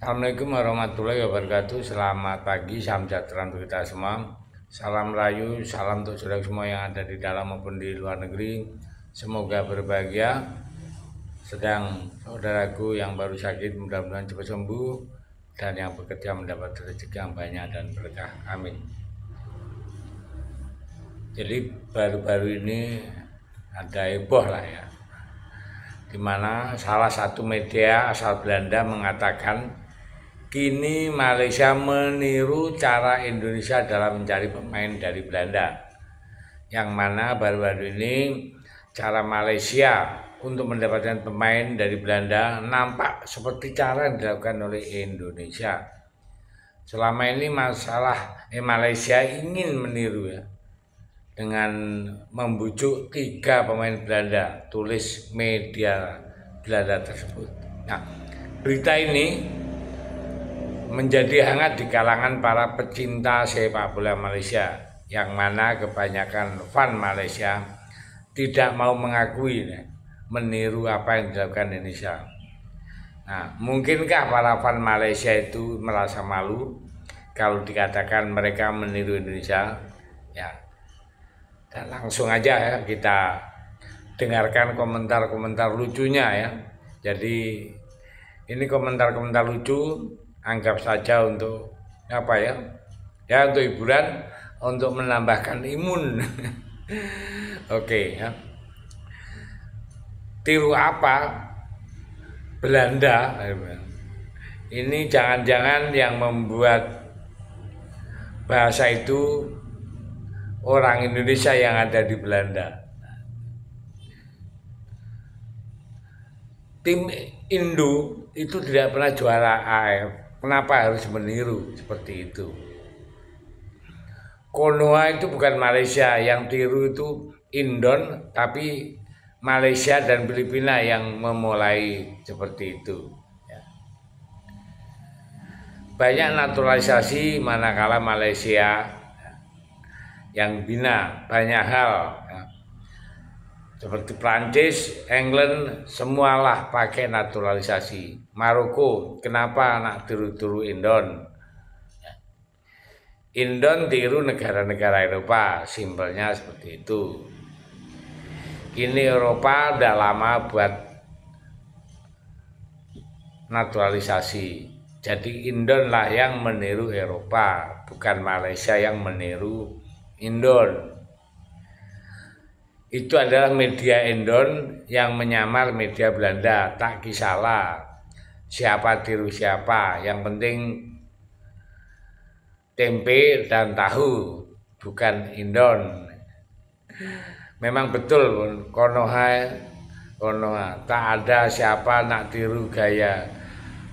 Assalamualaikum warahmatullahi wabarakatuh. Selamat pagi, salam sejahtera untuk kita semua. Salam rayu, salam untuk saudara semua yang ada di dalam maupun di luar negeri. Semoga berbahagia. Sedang saudaraku yang baru sakit mudah-mudahan cepat sembuh, dan yang bekerja mendapat rezeki yang banyak dan berkah. Amin. Jadi baru-baru ini ada heboh lah ya, dimana salah satu media asal Belanda mengatakan kini Malaysia meniru cara Indonesia dalam mencari pemain dari Belanda. Yang mana baru-baru ini cara Malaysia untuk mendapatkan pemain dari Belanda nampak seperti cara yang dilakukan oleh Indonesia. Selama ini Malaysia ingin meniru ya, dengan membujuk 3 pemain Belanda, tulis media Belanda tersebut. Nah, berita ini menjadi hangat di kalangan para pecinta sepak bola Malaysia, yang mana kebanyakan fan Malaysia tidak mau mengakui meniru apa yang dilakukan Indonesia. Nah, mungkinkah para fan Malaysia itu merasa malu kalau dikatakan mereka meniru Indonesia? Ya, dan langsung aja ya kita dengarkan komentar-komentar lucunya ya. Jadi ini komentar-komentar lucu, anggap saja untuk apa ya? Ya untuk hiburan, untuk menambahkan imun. Oke ya. Tiru apa Belanda? Ini jangan-jangan yang membuat bahasa itu orang Indonesia yang ada di Belanda. Tim Indo itu tidak pernah juara AFF. Kenapa harus meniru seperti itu? Konoha itu bukan Malaysia, yang tiru itu Indon, tapi Malaysia dan Filipina yang memulai seperti itu. Banyak naturalisasi manakala Malaysia yang bina banyak hal. Seperti Prancis, England, semualah pakai naturalisasi. Maroko, kenapa nak tiru-tiru Indon? Indon tiru negara-negara Eropa, simpelnya seperti itu. Ini Eropa udah lama buat naturalisasi. Jadi Indon lah yang meniru Eropa, bukan Malaysia yang meniru Indon. Itu adalah media Indon yang menyamar media Belanda. Tak kisahlah siapa tiru siapa, yang penting tempe dan tahu, bukan Indon. Memang betul Konoha tak ada siapa nak tiru gaya.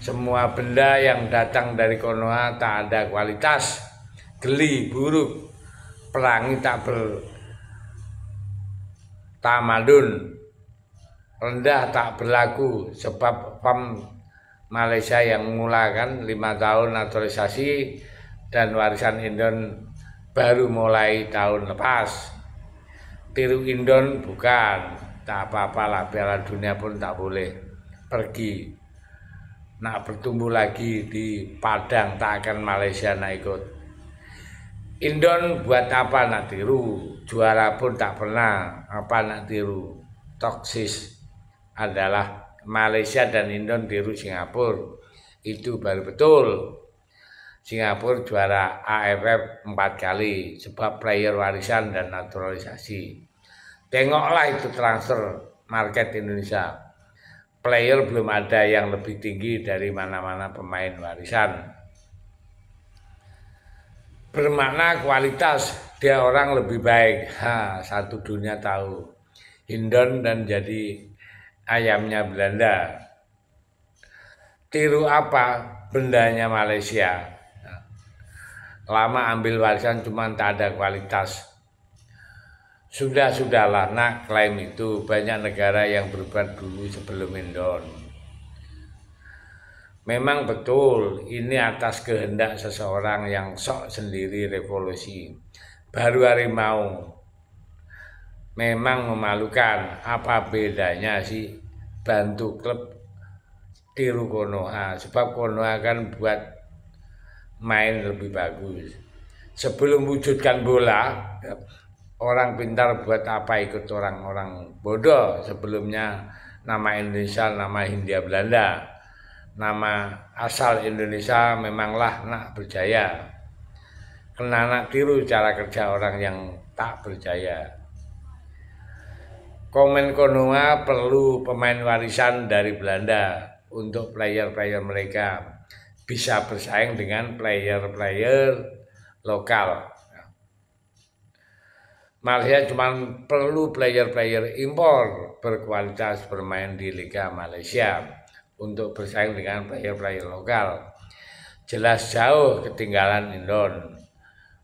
Semua benda yang datang dari Konoha tak ada kualitas, geli, buruk, pelangi tak tamadun, rendah tak berlaku, sebab PAM Malaysia yang memulakan 5 tahun naturalisasi dan warisan Indon baru mulai tahun lepas. Tiru Indon bukan, tak apa-apalah, Piala Dunia pun tak boleh pergi. Nak bertumbuh lagi di Padang tak akan Malaysia nak ikut. Indon buat apa nak tiru? Juara pun tak pernah, apa nak tiru? Toksis adalah Malaysia dan Indon tiru Singapura. Itu baru betul. Singapura juara AFF 4 kali sebab player warisan dan naturalisasi. Tengoklah itu transfer market Indonesia. Player belum ada yang lebih tinggi dari mana-mana pemain warisan. Bermakna kualitas, dia orang lebih baik. Satu dunia tahu. Indon dan jadi ayamnya Belanda. Tiru apa bendanya Malaysia? Lama ambil warisan cuma tak ada kualitas. Sudahlah nak klaim itu, banyak negara yang berbuat dulu sebelum Indon. Memang betul ini atas kehendak seseorang yang sok sendiri revolusi. Baru harimau. Memang memalukan. Apa bedanya sih bantu klub tiru Konoha, sebab Konoha kan buat main lebih bagus. Sebelum wujudkan bola, orang pintar buat apa ikut orang-orang bodoh. Sebelumnya nama Indonesia, nama Hindia Belanda, nama asal Indonesia memanglah nak berjaya. Kena nak tiru cara kerja orang yang tak berjaya. Komen Konoha perlu pemain warisan dari Belanda untuk player-player mereka bisa bersaing dengan player-player lokal. Malaysia cuma perlu player-player impor berkualitas bermain di Liga Malaysia untuk bersaing dengan player-player lokal. Jelas jauh ketinggalan Indon.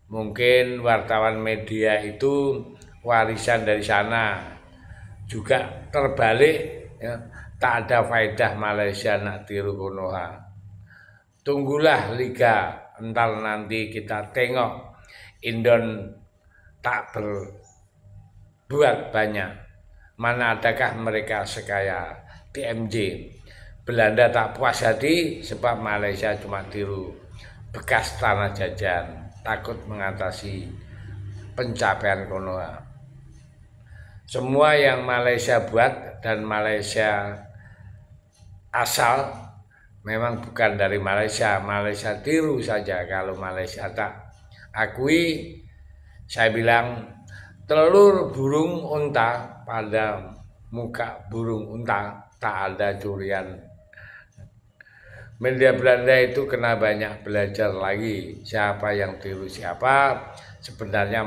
Mungkin wartawan media itu warisan dari sana. Juga terbalik, ya, tak ada faedah Malaysia nak tiru Konoha. Tunggulah Liga, entar nanti kita tengok Indon tak berbuat banyak. Mana adakah mereka sekaya TMJ. Belanda tak puas hati sebab Malaysia cuma tiru bekas tanah jajan, takut mengatasi pencapaian Konoha. Semua yang Malaysia buat dan Malaysia asal memang bukan dari Malaysia. Malaysia tiru saja. Kalau Malaysia tak akui, saya bilang telur burung unta pada muka burung unta tak ada curian. Media Belanda itu kena banyak belajar lagi siapa yang tiru siapa. Sebenarnya